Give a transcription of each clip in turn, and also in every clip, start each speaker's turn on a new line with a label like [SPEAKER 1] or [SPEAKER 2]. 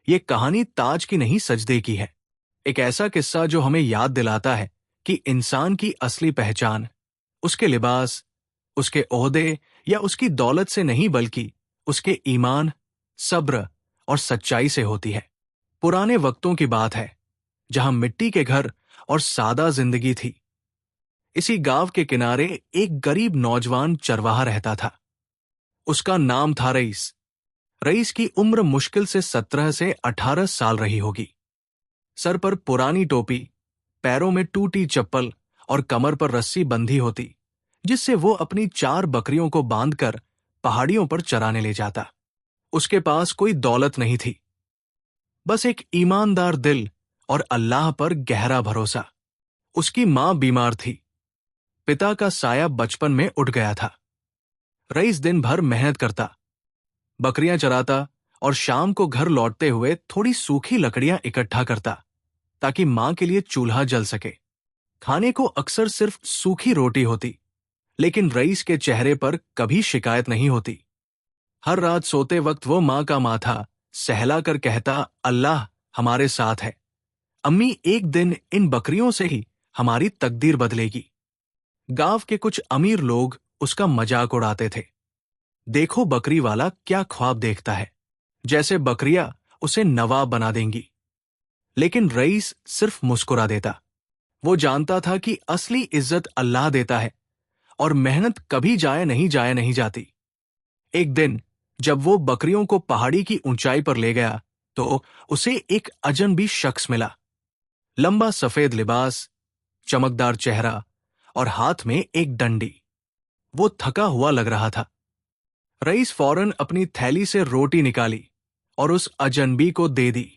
[SPEAKER 1] ये कहानी ताज की नहीं सजदे की है। एक ऐसा किस्सा जो हमें याद दिलाता है कि इंसान की असली पहचान उसके लिबास, उसके ओहदे या उसकी दौलत से नहीं बल्कि उसके ईमान, सब्र और सच्चाई से होती है। पुराने वक्तों की बात है जहां मिट्टी के घर और सादा जिंदगी थी। इसी गांव के किनारे एक गरीब नौजवान चरवाहा रहता था। उसका नाम था रईस। रईस की उम्र मुश्किल से 17 से 18 साल रही होगी। सर पर पुरानी टोपी, पैरों में टूटी चप्पल और कमर पर रस्सी बंधी होती, जिससे वो अपनी 4 बकरियों को बांधकर पहाड़ियों पर चराने ले जाता। उसके पास कोई दौलत नहीं थी, बस एक ईमानदार दिल और अल्लाह पर गहरा भरोसा। उसकी मां बीमार थी। पिता का साया बचपन में उठ गया था। रईस दिन भर मेहनत करता, बकरियां चराता और शाम को घर लौटते हुए थोड़ी सूखी लकड़ियां इकट्ठा करता ताकि मां के लिए चूल्हा जल सके। खाने को अक्सर सिर्फ सूखी रोटी होती, लेकिन रईस के चेहरे पर कभी शिकायत नहीं होती। हर रात सोते वक्त वो मां का माथा सहला कर कहता, अल्लाह हमारे साथ है। अम्मी, एक दिन इन बकरियों से ही हमारी तकदीर बदलेगी। गांव के कुछ अमीर लोग उसका मजाक उड़ाते थे। देखो बकरी वाला क्या ख्वाब देखता है, जैसे बकरियां उसे नवाब बना देंगी। लेकिन रईस सिर्फ मुस्कुरा देता। वो जानता था कि असली इज्जत अल्लाह देता है और मेहनत कभी जाया नहीं जाती। एक दिन जब वो बकरियों को पहाड़ी की ऊंचाई पर ले गया तो उसे एक अजनबी शख्स मिला। लंबा सफेद लिबास, चमकदार चेहरा और हाथ में एक डंडी। वो थका हुआ लग रहा था। रईस फौरन अपनी थैली से रोटी निकाली और उस अजनबी को दे दी।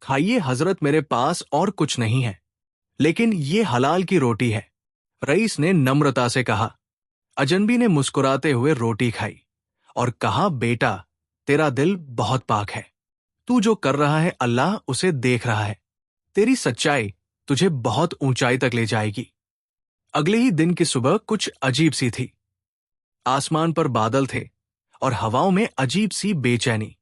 [SPEAKER 1] खाइए हजरत, मेरे पास और कुछ नहीं है, लेकिन ये हलाल की रोटी है, रईस ने नम्रता से कहा। अजनबी ने मुस्कुराते हुए रोटी खाई और कहा, बेटा, तेरा दिल बहुत पाक है। तू जो कर रहा है अल्लाह उसे देख रहा है। तेरी सच्चाई तुझे बहुत ऊंचाई तक ले जाएगी। अगले ही दिन की सुबह कुछ अजीब सी थी। आसमान पर बादल थे और हवाओं में अजीब सी बेचैनी।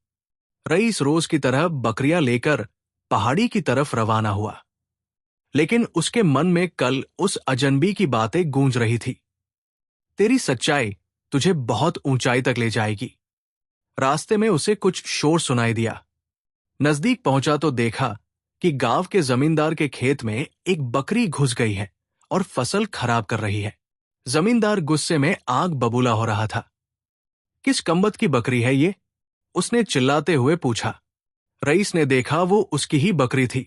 [SPEAKER 1] रईस रोज की तरह बकरियां लेकर पहाड़ी की तरफ रवाना हुआ, लेकिन उसके मन में कल उस अजनबी की बातें गूंज रही थी। तेरी सच्चाई तुझे बहुत ऊंचाई तक ले जाएगी। रास्ते में उसे कुछ शोर सुनाई दिया। नजदीक पहुंचा तो देखा कि गांव के जमींदार के खेत में एक बकरी घुस गई है और फसल खराब कर रही है। जमींदार गुस्से में आग बबूला हो रहा था। किस कम्बत की बकरी है ये? उसने चिल्लाते हुए पूछा। रईस ने देखा वो उसकी ही बकरी थी।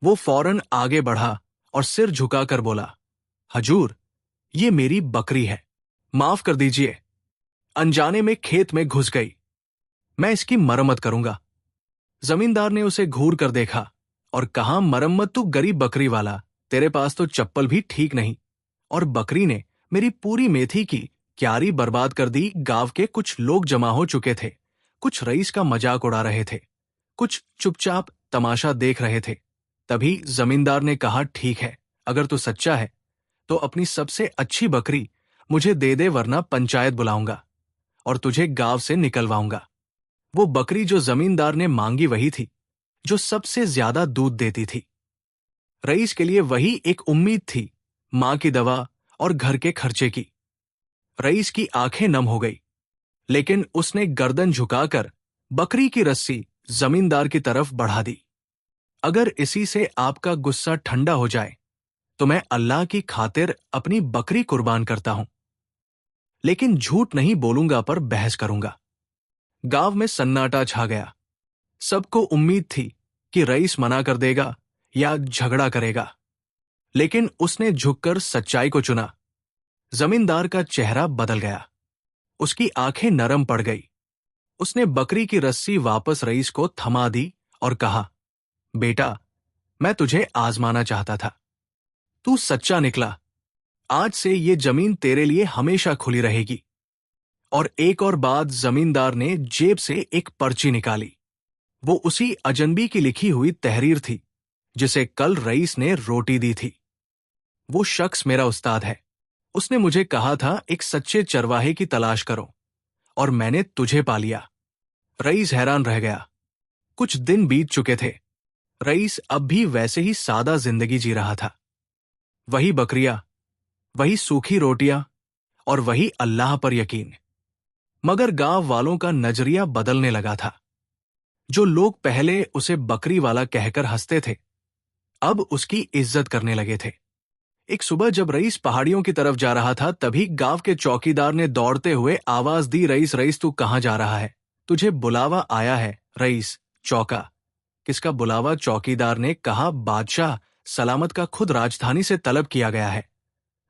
[SPEAKER 1] वो फौरन आगे बढ़ा और सिर झुकाकर बोला, हजूर, ये मेरी बकरी है, माफ कर दीजिए, अनजाने में खेत में घुस गई। मैं इसकी मरम्मत करूंगा। जमींदार ने उसे घूर कर देखा और कहा, मरम्मत तू गरीब बकरी वाला, तेरे पास तो चप्पल भी ठीक नहीं, और बकरी ने मेरी पूरी मेथी की क्यारी बर्बाद कर दी। गांव के कुछ लोग जमा हो चुके थे। कुछ रईस का मजाक उड़ा रहे थे, कुछ चुपचाप तमाशा देख रहे थे। तभी जमींदार ने कहा, ठीक है, अगर तू सच्चा है तो अपनी सबसे अच्छी बकरी मुझे दे दे, वरना पंचायत बुलाऊंगा और तुझे गांव से निकलवाऊंगा। वो बकरी जो जमींदार ने मांगी वही थी जो सबसे ज्यादा दूध देती थी। रईस के लिए वही एक उम्मीद थी, मां की दवा और घर के खर्चे की। रईस की आंखें नम हो गई, लेकिन उसने गर्दन झुकाकर बकरी की रस्सी जमींदार की तरफ बढ़ा दी। अगर इसी से आपका गुस्सा ठंडा हो जाए तो मैं अल्लाह की खातिर अपनी बकरी कुर्बान करता हूं, लेकिन झूठ नहीं बोलूंगा पर बहस करूंगा। गांव में सन्नाटा छा गया। सबको उम्मीद थी कि रईस मना कर देगा या झगड़ा करेगा, लेकिन उसने झुककर सच्चाई को चुना। जमींदार का चेहरा बदल गया। उसकी आंखें नरम पड़ गई। उसने बकरी की रस्सी वापस रईस को थमा दी और कहा, बेटा, मैं तुझे आजमाना चाहता था। तू सच्चा निकला। आज से ये जमीन तेरे लिए हमेशा खुली रहेगी। और एक और बात, जमींदार ने जेब से एक पर्ची निकाली। वो उसी अजनबी की लिखी हुई तहरीर थी जिसे कल रईस ने रोटी दी थी। वो शख्स मेरा उस्ताद है। उसने मुझे कहा था, एक सच्चे चरवाहे की तलाश करो, और मैंने तुझे पा लिया। रईस हैरान रह गया। कुछ दिन बीत चुके थे। रईस अब भी वैसे ही सादा जिंदगी जी रहा था। वही बकरियां, वही सूखी रोटियां और वही अल्लाह पर यकीन। मगर गांव वालों का नजरिया बदलने लगा था। जो लोग पहले उसे बकरी वाला कहकर हंसते थे, अब उसकी इज्जत करने लगे थे। एक सुबह जब रईस पहाड़ियों की तरफ जा रहा था, तभी गांव के चौकीदार ने दौड़ते हुए आवाज दी, रईस रईस तू कहां जा रहा है? तुझे बुलावा आया है। रईस चौका। किसका बुलावा? चौकीदार ने कहा, बादशाह सलामत का खुद राजधानी से तलब किया गया है।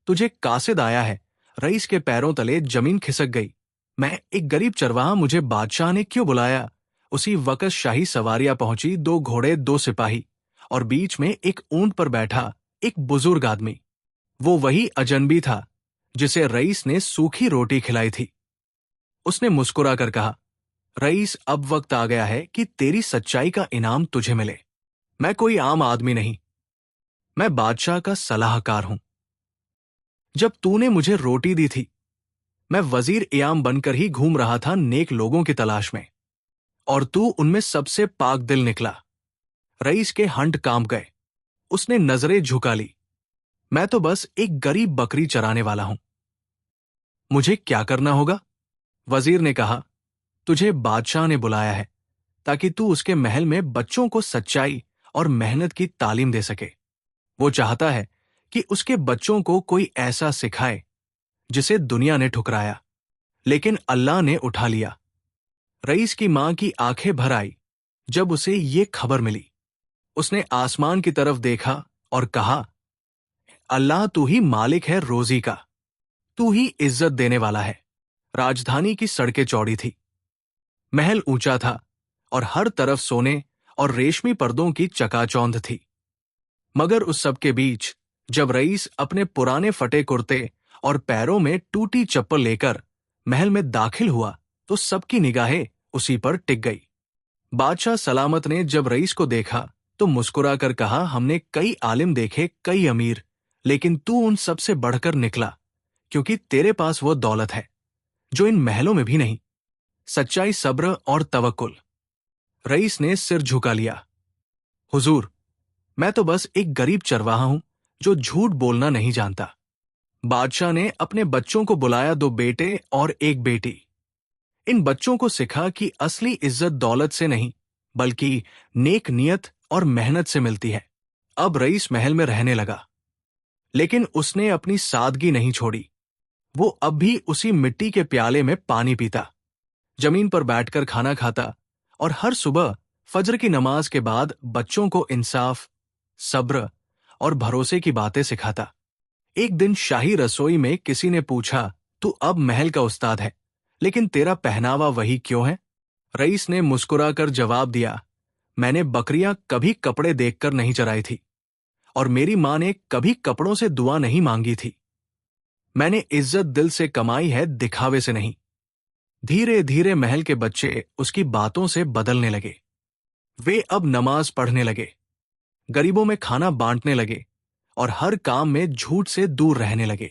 [SPEAKER 1] तुझे कासिद आया है। रईस के पैरों तले जमीन खिसक गई। मैं एक गरीब चरवाहा, मुझे बादशाह ने क्यों बुलाया? उसी वक्त शाही सवारियां पहुंची, 2 घोड़े 2 सिपाही और बीच में एक ऊंट पर बैठा एक बुजुर्ग आदमी। वो वही अजनबी था जिसे रईस ने सूखी रोटी खिलाई थी। उसने मुस्कुराकर कहा, रईस अब वक्त आ गया है कि तेरी सच्चाई का इनाम तुझे मिले। मैं कोई आम आदमी नहीं, मैं बादशाह का सलाहकार हूं। जब तूने मुझे रोटी दी थी, मैं वजीर इयाम बनकर ही घूम रहा था नेक लोगों की तलाश में, और तू उनमें सबसे पाक दिल निकला। रईस के हंट कांप गए। उसने नजरें झुका ली। मैं तो बस एक गरीब बकरी चराने वाला हूं। मुझे क्या करना होगा? वजीर ने कहा, तुझे बादशाह ने बुलाया है ताकि तू उसके महल में बच्चों को सच्चाई और मेहनत की तालीम दे सके। वो चाहता है कि उसके बच्चों को कोई ऐसा सिखाए जिसे दुनिया ने ठुकराया, लेकिन अल्लाह ने उठा लिया। रईस की मां की आंखें भर आई जब उसे ये खबर मिली। उसने आसमान की तरफ देखा और कहा, अल्लाह तू ही मालिक है रोजी का, तू ही इज्जत देने वाला है। राजधानी की सड़कें चौड़ी थी, महल ऊंचा था और हर तरफ सोने और रेशमी पर्दों की चकाचौंध थी। मगर उस सब के बीच जब रईस अपने पुराने फटे कुर्ते और पैरों में टूटी चप्पल लेकर महल में दाखिल हुआ, तो सबकी निगाहें उसी पर टिक गई। बादशाह सलामत ने जब रईस को देखा तो मुस्कुराकर कहा, हमने कई आलिम देखे, कई अमीर, लेकिन तू उन सब से बढ़कर निकला, क्योंकि तेरे पास वो दौलत है जो इन महलों में भी नहीं। सच्चाई, सब्र और तवक्कुल। रईस ने सिर झुका लिया। हुजूर, मैं तो बस एक गरीब चरवाहा हूं जो झूठ बोलना नहीं जानता। बादशाह ने अपने बच्चों को बुलाया, 2 बेटे और 1 बेटी। इन बच्चों को सिखा कि असली इज्जत दौलत से नहीं, बल्कि नेक नियत और मेहनत से मिलती है। अब रईस महल में रहने लगा, लेकिन उसने अपनी सादगी नहीं छोड़ी। वो अब भी उसी मिट्टी के प्याले में पानी पीता, जमीन पर बैठकर खाना खाता और हर सुबह फजर की नमाज के बाद बच्चों को इंसाफ, सब्र और भरोसे की बातें सिखाता। एक दिन शाही रसोई में किसी ने पूछा, तू अब महल का उस्ताद है, लेकिन तेरा पहनावा वही क्यों है? रईस ने मुस्कुराकर जवाब दिया, मैंने बकरियां कभी कपड़े देखकर नहीं चराई थी, और मेरी मां ने कभी कपड़ों से दुआ नहीं मांगी थी। मैंने इज्जत दिल से कमाई है, दिखावे से नहीं। धीरे धीरे महल के बच्चे उसकी बातों से बदलने लगे। वे अब नमाज पढ़ने लगे, गरीबों में खाना बांटने लगे और हर काम में झूठ से दूर रहने लगे।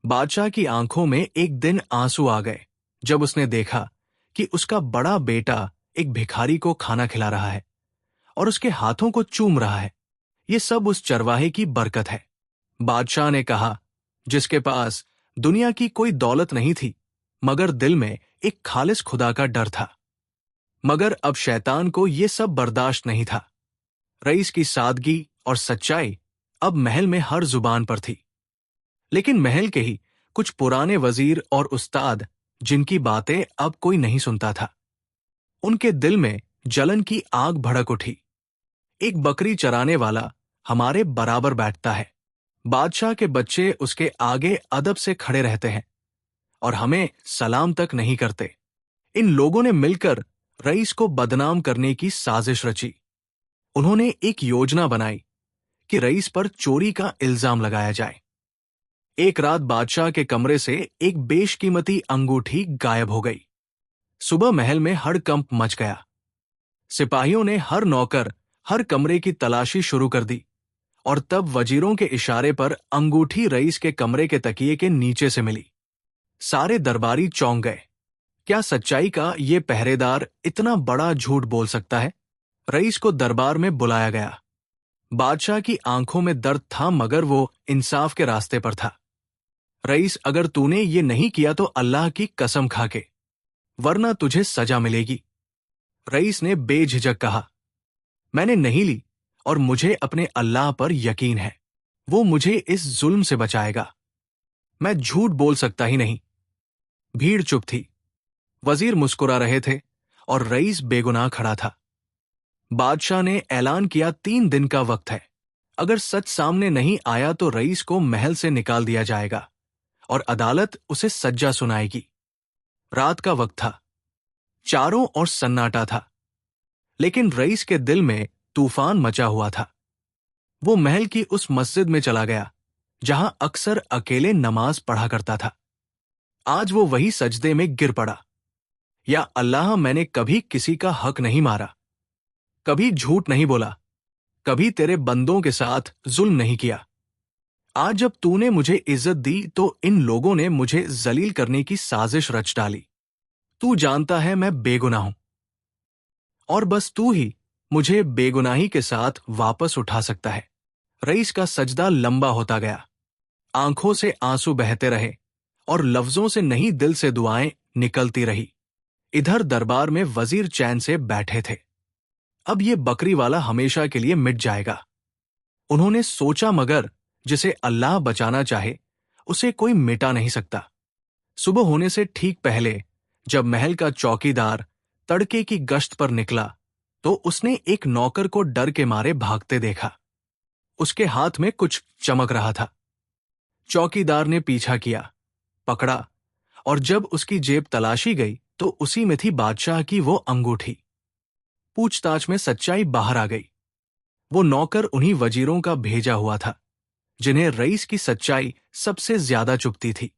[SPEAKER 1] बादशाह की आंखों में एक दिन आंसू आ गए जब उसने देखा कि उसका बड़ा बेटा एक भिखारी को खाना खिला रहा है और उसके हाथों को चूम रहा है। ये सब उस चरवाहे की बरकत है। बादशाह ने कहा, जिसके पास दुनिया की कोई दौलत नहीं थी, मगर दिल में एक खालिस खुदा का डर था। मगर अब शैतान को ये सब बर्दाश्त नहीं था। रईस की सादगी और सच्चाई अब महल में हर जुबान पर थी। लेकिन महल के ही कुछ पुराने वजीर और उस्ताद, जिनकी बातें अब कोई नहीं सुनता था, उनके दिल में जलन की आग भड़क उठी। एक बकरी चराने वाला हमारे बराबर बैठता है, बादशाह के बच्चे उसके आगे अदब से खड़े रहते हैं और हमें सलाम तक नहीं करते। इन लोगों ने मिलकर रईस को बदनाम करने की साजिश रची। उन्होंने एक योजना बनाई कि रईस पर चोरी का इल्जाम लगाया जाए। एक रात बादशाह के कमरे से एक बेशकीमती अंगूठी गायब हो गई। सुबह महल में हड़कंप मच गया। सिपाहियों ने हर नौकर, हर कमरे की तलाशी शुरू कर दी और तब वजीरों के इशारे पर अंगूठी रईस के कमरे के तकिए के नीचे से मिली। सारे दरबारी चौंक गए। क्या सच्चाई का ये पहरेदार इतना बड़ा झूठ बोल सकता है? रईस को दरबार में बुलाया गया। बादशाह की आंखों में दर्द था, मगर वो इंसाफ के रास्ते पर था। रईस, अगर तूने ये नहीं किया तो अल्लाह की कसम खा के, वरना तुझे सजा मिलेगी। रईस ने बेझिझक कहा, मैंने नहीं ली और मुझे अपने अल्लाह पर यकीन है, वो मुझे इस जुल्म से बचाएगा। मैं झूठ बोल सकता ही नहीं। भीड़ चुप थी। वजीर मुस्कुरा रहे थे और रईस बेगुनाह खड़ा था। बादशाह ने ऐलान किया, 3 दिन का वक्त है। अगर सच सामने नहीं आया तो रईस को महल से निकाल दिया जाएगा और अदालत उसे सज्जा सुनाएगी। रात का वक्त था। चारों ओर सन्नाटा था, लेकिन रईस के दिल में तूफान मचा हुआ था। वो महल की उस मस्जिद में चला गया जहां अक्सर अकेले नमाज पढ़ा करता था। आज वो वही सजदे में गिर पड़ा। या अल्लाह, मैंने कभी किसी का हक नहीं मारा, कभी झूठ नहीं बोला, कभी तेरे बंदों के साथ जुल्म नहीं किया। आज जब तूने मुझे इज्जत दी तो इन लोगों ने मुझे जलील करने की साजिश रच डाली। तू जानता है मैं बेगुनाह हूं और बस तू ही मुझे बेगुनाही के साथ वापस उठा सकता है। रईस का सजदा लंबा होता गया। आंखों से आंसू बहते रहे और लफ्जों से नहीं, दिल से दुआएं निकलती रही। इधर दरबार में वजीर चैन से बैठे थे। अब ये बकरी वाला हमेशा के लिए मिट जाएगा, उन्होंने सोचा, मगर जिसे अल्लाह बचाना चाहे उसे कोई मिटा नहीं सकता। सुबह होने से ठीक पहले जब महल का चौकीदार तड़के की गश्त पर निकला तो उसने एक नौकर को डर के मारे भागते देखा। उसके हाथ में कुछ चमक रहा था। चौकीदार ने पीछा किया, पकड़ा, और जब उसकी जेब तलाशी गई तो उसी में थी बादशाह की वो अंगूठी। पूछताछ में सच्चाई बाहर आ गई। वो नौकर उन्हीं वजीरों का भेजा हुआ था जिन्हें रईस की सच्चाई सबसे ज्यादा चुभती थी।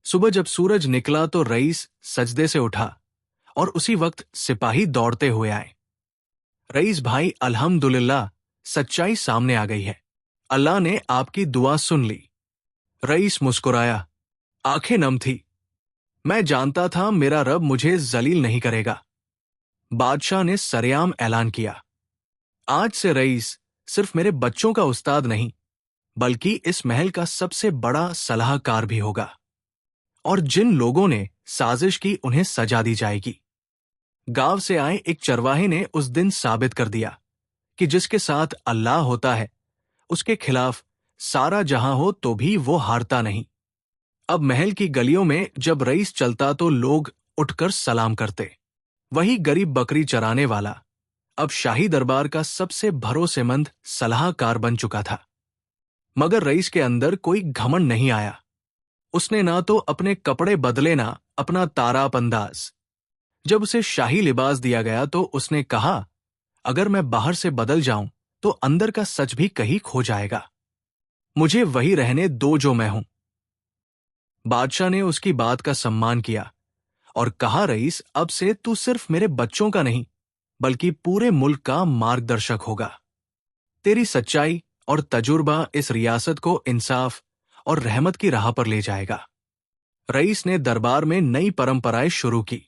[SPEAKER 1] सुबह जब सूरज निकला तो रईस सजदे से उठा और उसी वक्त सिपाही दौड़ते हुए आए। रईस भाई, अल्हम्दुलिल्लाह, सच्चाई सामने आ गई है। अल्लाह ने आपकी दुआ सुन ली। रईस मुस्कुराया, आंखें नम थी। मैं जानता था मेरा रब मुझे जलील नहीं करेगा। बादशाह ने सरेआम ऐलान किया, आज से रईस सिर्फ मेरे बच्चों का उस्ताद नहीं, बल्कि इस महल का सबसे बड़ा सलाहकार भी होगा। और जिन लोगों ने साजिश की उन्हें सजा दी जाएगी। गांव से आए एक चरवाहे ने उस दिन साबित कर दिया कि जिसके साथ अल्लाह होता है उसके खिलाफ सारा जहां हो तो भी वो हारता नहीं। अब महल की गलियों में जब रईस चलता तो लोग उठकर सलाम करते। वही गरीब बकरी चराने वाला अब शाही दरबार का सबसे भरोसेमंद सलाहकार बन चुका था। मगर रईस के अंदर कोई घमंड नहीं आया। उसने ना तो अपने कपड़े बदले, ना अपना ताराप अंदाज। जब उसे शाही लिबास दिया गया तो उसने कहा, अगर मैं बाहर से बदल जाऊं तो अंदर का सच भी कहीं खो जाएगा। मुझे वही रहने दो जो मैं हूं। बादशाह ने उसकी बात का सम्मान किया और कहा, रईस, अब से तू सिर्फ मेरे बच्चों का नहीं बल्कि पूरे मुल्क का मार्गदर्शक होगा। तेरी सच्चाई और तजुर्बा इस रियासत को इंसाफ और रहमत की राह पर ले जाएगा। रईस ने दरबार में नई परंपराएं शुरू की।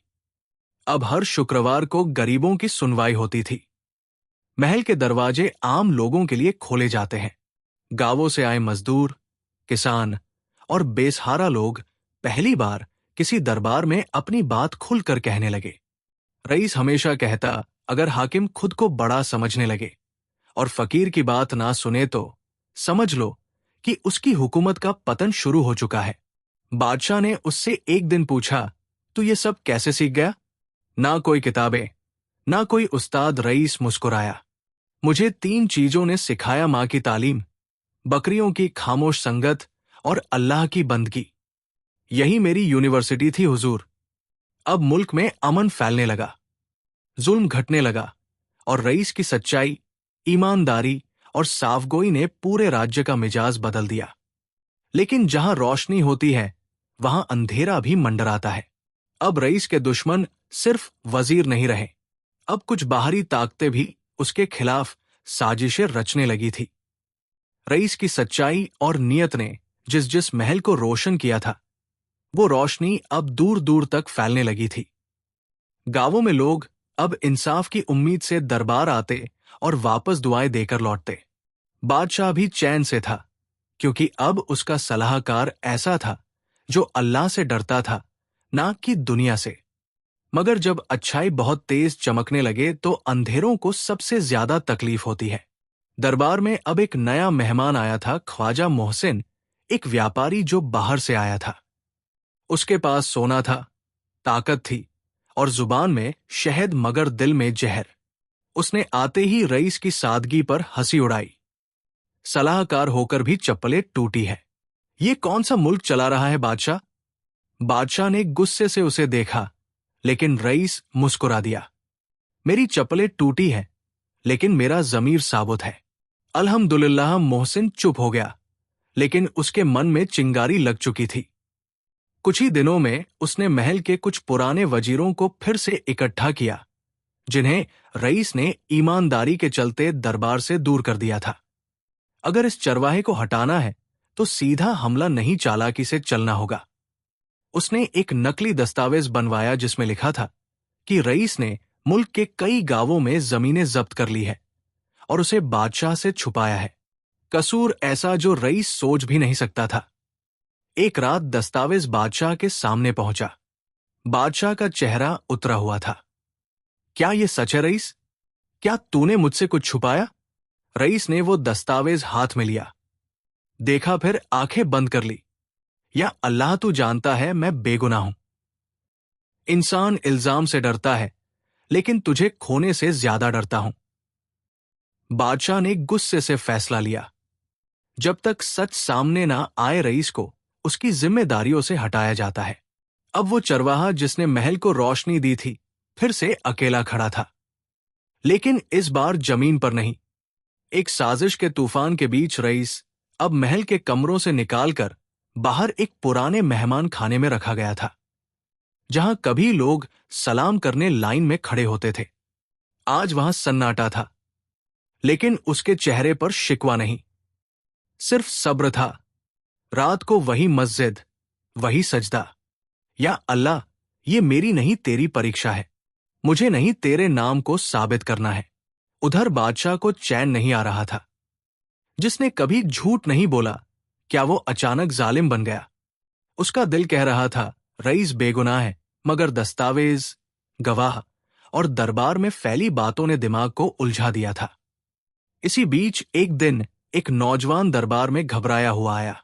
[SPEAKER 1] अब हर शुक्रवार को गरीबों की सुनवाई होती थी। महल के दरवाजे आम लोगों के लिए खोले जाते हैं। गांवों से आए मजदूर, किसान और बेसहारा लोग पहली बार किसी दरबार में अपनी बात खुलकर कहने लगे। रईस हमेशा कहता, अगर हाकिम खुद को बड़ा समझने लगे और फकीर की बात ना सुने तो समझ लो कि उसकी हुकूमत का पतन शुरू हो चुका है। बादशाह ने उससे एक दिन पूछा, तू ये सब कैसे सीख गया? ना कोई किताबें, ना कोई उस्ताद। रईस मुस्कुराया, मुझे 3 चीजों ने सिखाया, मां की तालीम, बकरियों की खामोश संगत और अल्लाह की बंदगी। यही मेरी यूनिवर्सिटी थी हुजूर। अब मुल्क में अमन फैलने लगा, जुल्म घटने लगा और रईस की सच्चाई, ईमानदारी और साफगोई ने पूरे राज्य का मिजाज बदल दिया। लेकिन जहां रोशनी होती है वहां अंधेरा भी मंडराता है। अब रईस के दुश्मन सिर्फ वजीर नहीं रहे, अब कुछ बाहरी ताकतें भी उसके खिलाफ साजिशें रचने लगी थी। रईस की सच्चाई और नियत ने जिस जिस महल को रोशन किया था वो रोशनी अब दूर दूर तक फैलने लगी थी। गांवों में लोग अब इंसाफ की उम्मीद से दरबार आते और वापस दुआएं देकर लौटते। बादशाह भी चैन से था, क्योंकि अब उसका सलाहकार ऐसा था जो अल्लाह से डरता था, ना कि दुनिया से। मगर जब अच्छाई बहुत तेज चमकने लगे तो अंधेरों को सबसे ज्यादा तकलीफ होती है। दरबार में अब एक नया मेहमान आया था, ख्वाजा मोहसिन, एक व्यापारी जो बाहर से आया था। उसके पास सोना था, ताकत थी और जुबान में शहद मगर दिल में जहर। उसने आते ही रईस की सादगी पर हंसी उड़ाई। सलाहकार होकर भी चप्पलें टूटी है। ये कौन सा मुल्क चला रहा है बादशाह? बादशाह ने गुस्से से उसे देखा, लेकिन रईस मुस्कुरा दिया। मेरी चप्पलें टूटी हैं, लेकिन मेरा जमीर साबुत है। अल्हम्दुलिल्लाह। मोहसिन चुप हो गया, लेकिन उसके मन में चिंगारी लग चुकी थी। कुछ ही दिनों में उसने महल के कुछ पुराने वजीरों को फिर से इकट्ठा किया, जिन्हें रईस ने ईमानदारी के चलते दरबार से दूर कर दिया था। अगर इस चरवाहे को हटाना है तो सीधा हमला नहीं, चालाकी से चलना होगा। उसने एक नकली दस्तावेज बनवाया जिसमें लिखा था कि रईस ने मुल्क के कई गांवों में जमीनें जब्त कर ली है और उसे बादशाह से छुपाया है। कसूर ऐसा जो रईस सोच भी नहीं सकता था। एक रात दस्तावेज बादशाह के सामने पहुंचा। बादशाह का चेहरा उतरा हुआ था। क्या यह सच है रईस? क्या तूने मुझसे कुछ छुपाया? रईस ने वो दस्तावेज हाथ में लिया, देखा, फिर आंखें बंद कर ली। या अल्लाह, तू जानता है मैं बेगुनाह हूं। इंसान इल्जाम से डरता है, लेकिन तुझे खोने से ज्यादा डरता हूं। बादशाह ने गुस्से से फैसला लिया। जब तक सच सामने ना आए रईस को उसकी जिम्मेदारियों से हटाया जाता है। अब वो चरवाहा जिसने महल को रोशनी दी थी फिर से अकेला खड़ा था, लेकिन इस बार जमीन पर नहीं। एक साजिश के तूफान के बीच रईस अब महल के कमरों से निकालकर बाहर एक पुराने मेहमान खाने में रखा गया था, जहां कभी लोग सलाम करने लाइन में खड़े होते थे। आज वहां सन्नाटा था, लेकिन उसके चेहरे पर शिकवा नहीं, सिर्फ सब्र था। रात को वही मस्जिद, वही सजदा। या अल्लाह, ये मेरी नहीं तेरी परीक्षा है। मुझे नहीं तेरे नाम को साबित करना है। उधर बादशाह को चैन नहीं आ रहा था। जिसने कभी झूठ नहीं बोला, क्या वो अचानक जालिम बन गया? उसका दिल कह रहा था रईस बेगुनाह है, मगर दस्तावेज, गवाह और दरबार में फैली बातों ने दिमाग को उलझा दिया था। इसी बीच एक दिन एक नौजवान दरबार में घबराया हुआ आया।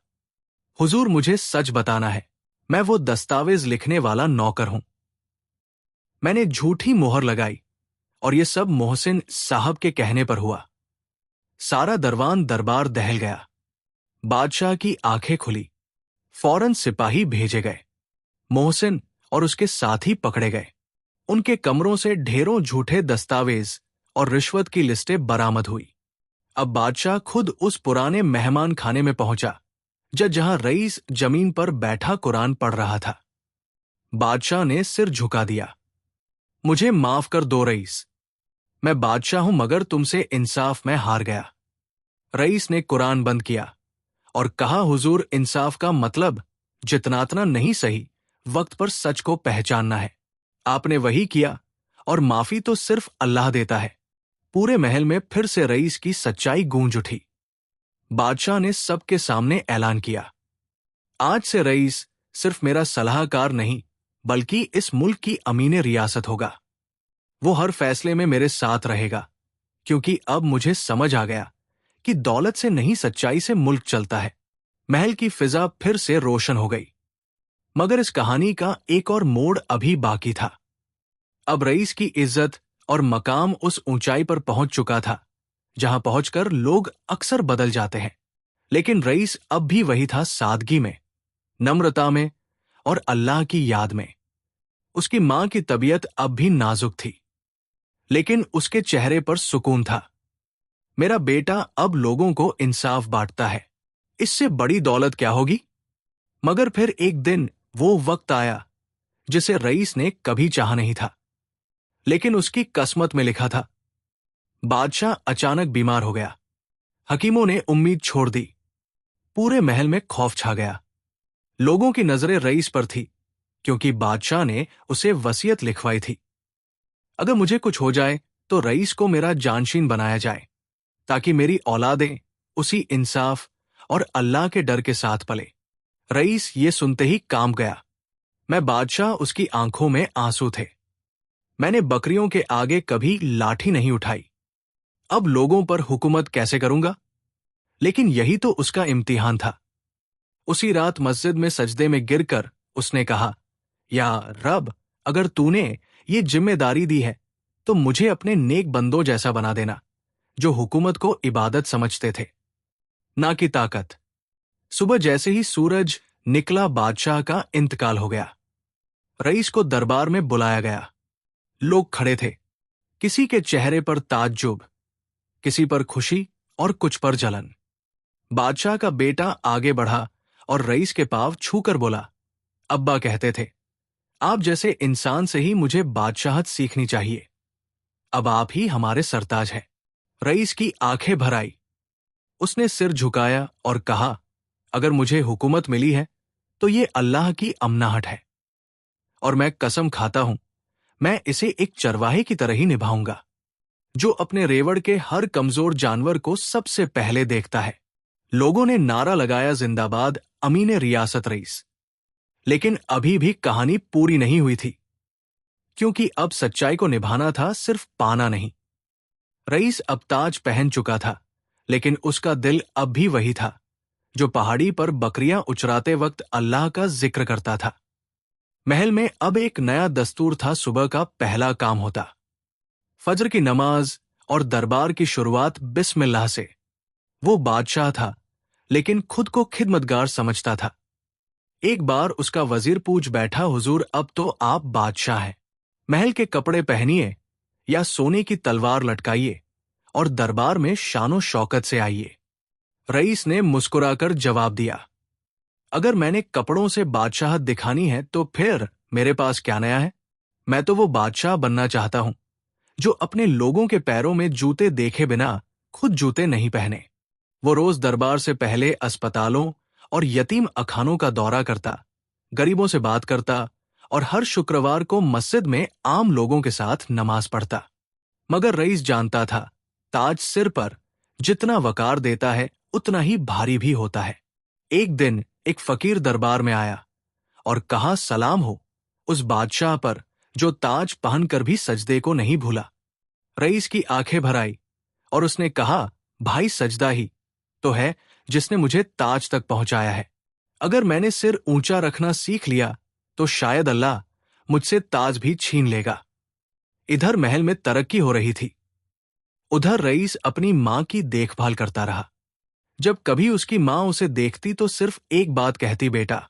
[SPEAKER 1] हुजूर, मुझे सच बताना है, मैं वो दस्तावेज लिखने वाला नौकर हूं। मैंने झूठी मोहर लगाई और ये सब मोहसिन साहब के कहने पर हुआ। सारा दरबान दरबार दहल गया। बादशाह की आंखें खुली। फौरन सिपाही भेजे गए। मोहसिन और उसके साथी पकड़े गए। उनके कमरों से ढेरों झूठे दस्तावेज और रिश्वत की लिस्टें बरामद हुई। अब बादशाह खुद उस पुराने मेहमान खाने में पहुंचा, जहां रईस जमीन पर बैठा कुरान पढ़ रहा था। बादशाह ने सिर झुका दिया। मुझे माफ कर दो रईस, मैं बादशाह हूं, मगर तुमसे इंसाफ में हार गया। रईस ने कुरान बंद किया और कहा, हुजूर, इंसाफ का मतलब जितनातना नहीं सही, वक्त पर सच को पहचानना है। आपने वही किया और माफी तो सिर्फ अल्लाह देता है। पूरे महल में फिर से रईस की सच्चाई गूंज उठी। बादशाह ने सबके सामने ऐलान किया, आज से रईस सिर्फ मेरा सलाहकार नहीं, बल्कि इस मुल्क की अमीन रियासत होगा। वो हर फैसले में मेरे साथ रहेगा, क्योंकि अब मुझे समझ आ गया कि दौलत से नहीं, सच्चाई से मुल्क चलता है। महल की फिजा फिर से रोशन हो गई। मगर इस कहानी का एक और मोड़ अभी बाकी था। अब रईस की इज्जत और मकाम उस ऊंचाई पर पहुंच चुका था जहां पहुंचकर लोग अक्सर बदल जाते हैं, लेकिन रईस अब भी वही था, सादगी में, नम्रता में और अल्लाह की याद में। उसकी मां की तबीयत अब भी नाजुक थी, लेकिन उसके चेहरे पर सुकून था। मेरा बेटा अब लोगों को इंसाफ बांटता है, इससे बड़ी दौलत क्या होगी? मगर फिर एक दिन वो वक्त आया जिसे रईस ने कभी चाहा नहीं था, लेकिन उसकी किस्मत में लिखा था। बादशाह अचानक बीमार हो गया। हकीमों ने उम्मीद छोड़ दी। पूरे महल में खौफ छा गया। लोगों की नजरें रईस पर थी, क्योंकि बादशाह ने उसे वसीयत लिखवाई थी। अगर मुझे कुछ हो जाए तो रईस को मेरा जानशीन बनाया जाए, ताकि मेरी औलादें उसी इंसाफ और अल्लाह के डर के साथ पले। रईस ये सुनते ही कांप गया। मैं बादशाह, उसकी आंखों में आंसू थे। मैंने बकरियों के आगे कभी लाठी नहीं उठाई, अब लोगों पर हुकूमत कैसे करूंगा? लेकिन यही तो उसका इम्तिहान था। उसी रात मस्जिद में सजदे में गिरकर उसने कहा, या रब, अगर तूने ये जिम्मेदारी दी है तो मुझे अपने नेक बंदों जैसा बना देना, जो हुकूमत को इबादत समझते थे, ना कि ताकत। सुबह जैसे ही सूरज निकला, बादशाह का इंतकाल हो गया। रईस को दरबार में बुलाया गया। लोग खड़े थे, किसी के चेहरे पर ताज्जुब, किसी पर खुशी और कुछ पर जलन। बादशाह का बेटा आगे बढ़ा और रईस के पांव छूकर बोला, अब्बा कहते थे, आप जैसे इंसान से ही मुझे बादशाहत सीखनी चाहिए। अब आप ही हमारे सरताज हैं। रईस की आंखें भर आई। उसने सिर झुकाया और कहा, अगर मुझे हुकूमत मिली है तो ये अल्लाह की अमनाहट है, और मैं कसम खाता हूं मैं इसे एक चरवाहे की तरह ही निभाऊंगा, जो अपने रेवड़ के हर कमजोर जानवर को सबसे पहले देखता है। लोगों ने नारा लगाया, जिंदाबाद अमीन रियासत रईस। लेकिन अभी भी कहानी पूरी नहीं हुई थी, क्योंकि अब सच्चाई को निभाना था, सिर्फ पाना नहीं। रईस अब ताज पहन चुका था, लेकिन उसका दिल अब भी वही था, जो पहाड़ी पर बकरियां उचराते वक्त अल्लाह का जिक्र करता था। महल में अब एक नया दस्तूर था। सुबह का पहला काम होता फजर की नमाज और दरबार की शुरुआत बिस्मिल्लाह से। वो बादशाह था, लेकिन खुद को खिदमतगार समझता था। एक बार उसका वजीर पूछ बैठा, हुजूर, अब तो आप बादशाह हैं, महल के कपड़े पहनिए या सोने की तलवार लटकाइए और दरबार में शानो शौकत से आइए। रईस ने मुस्कुराकर जवाब दिया, अगर मैंने कपड़ों से बादशाहत दिखानी है तो फिर मेरे पास क्या नया है? मैं तो वो बादशाह बनना चाहता हूं जो अपने लोगों के पैरों में जूते देखे बिना खुद जूते नहीं पहने। वो रोज दरबार से पहले अस्पतालों और यतीम अखानों का दौरा करता, गरीबों से बात करता और हर शुक्रवार को मस्जिद में आम लोगों के साथ नमाज पढ़ता। मगर रईस जानता था, ताज सिर पर जितना वकार देता है उतना ही भारी भी होता है। एक दिन एक फकीर दरबार में आया और कहा, सलाम हो उस बादशाह पर जो ताज पहनकर भी सजदे को नहीं भूला। रईस की आंखें भर आई और उसने कहा, भाई, सजदा ही तो है जिसने मुझे ताज तक पहुंचाया है। अगर मैंने सिर ऊंचा रखना सीख लिया तो शायद अल्लाह मुझसे ताज भी छीन लेगा। इधर महल में तरक्की हो रही थी, उधर रईस अपनी मां की देखभाल करता रहा। जब कभी उसकी मां उसे देखती तो सिर्फ एक बात कहती, बेटा,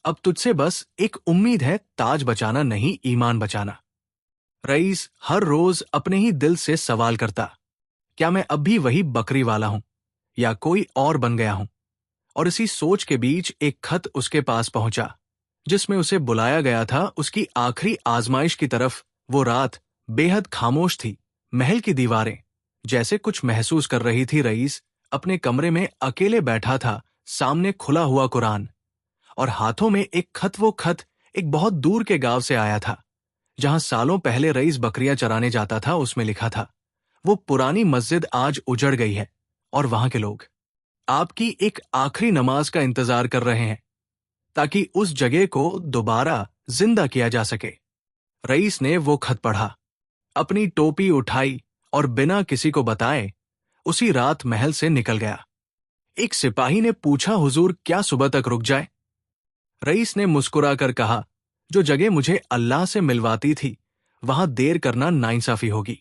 [SPEAKER 1] अब तुझसे बस एक उम्मीद है, ताज बचाना नहीं, ईमान बचाना। रईस हर रोज अपने ही दिल से सवाल करता, क्या मैं अब भी वही बकरी वाला हूं या कोई और बन गया हूं? और इसी सोच के बीच एक खत उसके पास पहुंचा, जिसमें उसे बुलाया गया था उसकी आखिरी आजमाइश की तरफ। वो रात बेहद खामोश थी। महल की दीवारें जैसे कुछ महसूस कर रही थी। रईस अपने कमरे में अकेले बैठा था, सामने खुला हुआ कुरान और हाथों में एक खत। वो खत एक बहुत दूर के गांव से आया था, जहां सालों पहले रईस बकरियां चराने जाता था। उसमें लिखा था, वो पुरानी मस्जिद आज उजड़ गई है और वहां के लोग आपकी एक आखिरी नमाज का इंतजार कर रहे हैं, ताकि उस जगह को दोबारा जिंदा किया जा सके। रईस ने वो खत पढ़ा, अपनी टोपी उठाई और बिना किसी को बताए उसी रात महल से निकल गया। एक सिपाही ने पूछा, हुजूर, क्या सुबह तक रुक जाए? रईस ने मुस्कुराकर कहा, जो जगह मुझे अल्लाह से मिलवाती थी वहां देर करना नाइंसाफी होगी।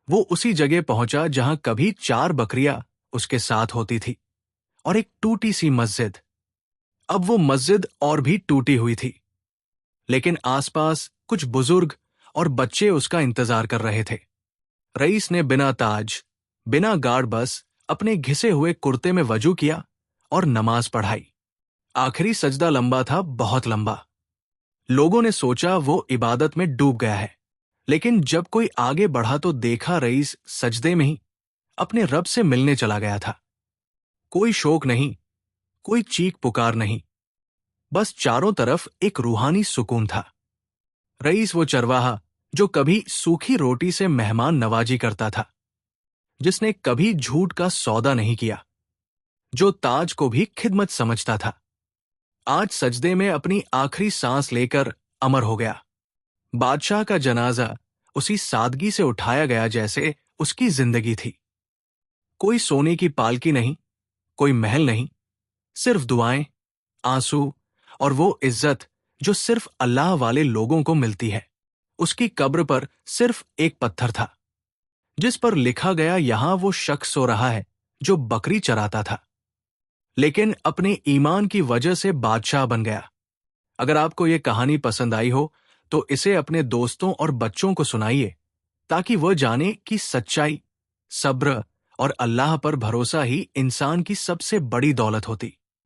[SPEAKER 1] वो उसी जगह पहुंचा जहां कभी 4 बकरियां उसके साथ होती थी और एक टूटी सी मस्जिद। अब वो मस्जिद और भी टूटी हुई थी, लेकिन आसपास कुछ बुजुर्ग और बच्चे उसका इंतजार कर रहे थे। रईस ने बिना ताज, बिना गार्ड, बस अपने घिसे हुए कुर्ते में वजू किया और नमाज पढ़ाई। आखिरी सजदा लंबा था, बहुत लंबा। लोगों ने सोचा वो इबादत में डूब गया है, लेकिन जब कोई आगे बढ़ा तो देखा रईस सजदे में ही अपने रब से मिलने चला गया था। कोई शोक नहीं, कोई चीख पुकार नहीं, बस चारों तरफ एक रूहानी सुकून था। रईस वो चरवाहा जो कभी सूखी रोटी से मेहमान नवाजी करता था, जिसने कभी झूठ का सौदा नहीं किया, जो ताज को भी खिदमत समझता था, आज सजदे में अपनी आखिरी सांस लेकर अमर हो गया। बादशाह का जनाजा उसी सादगी से उठाया गया जैसे उसकी जिंदगी थी। कोई सोने की पालकी नहीं, कोई महल नहीं, सिर्फ दुआएं, आंसू और वो इज्जत जो सिर्फ अल्लाह वाले लोगों को मिलती है। उसकी कब्र पर सिर्फ एक पत्थर था, जिस पर लिखा गया, यहां वो शख्स सो रहा है जो बकरी चराता था, लेकिन अपने ईमान की वजह से बादशाह बन गया। अगर आपको ये कहानी पसंद आई हो तो इसे अपने दोस्तों और बच्चों को सुनाइए, ताकि वह जाने कि सच्चाई, सब्र और अल्लाह पर भरोसा ही इंसान की सबसे बड़ी दौलत होती।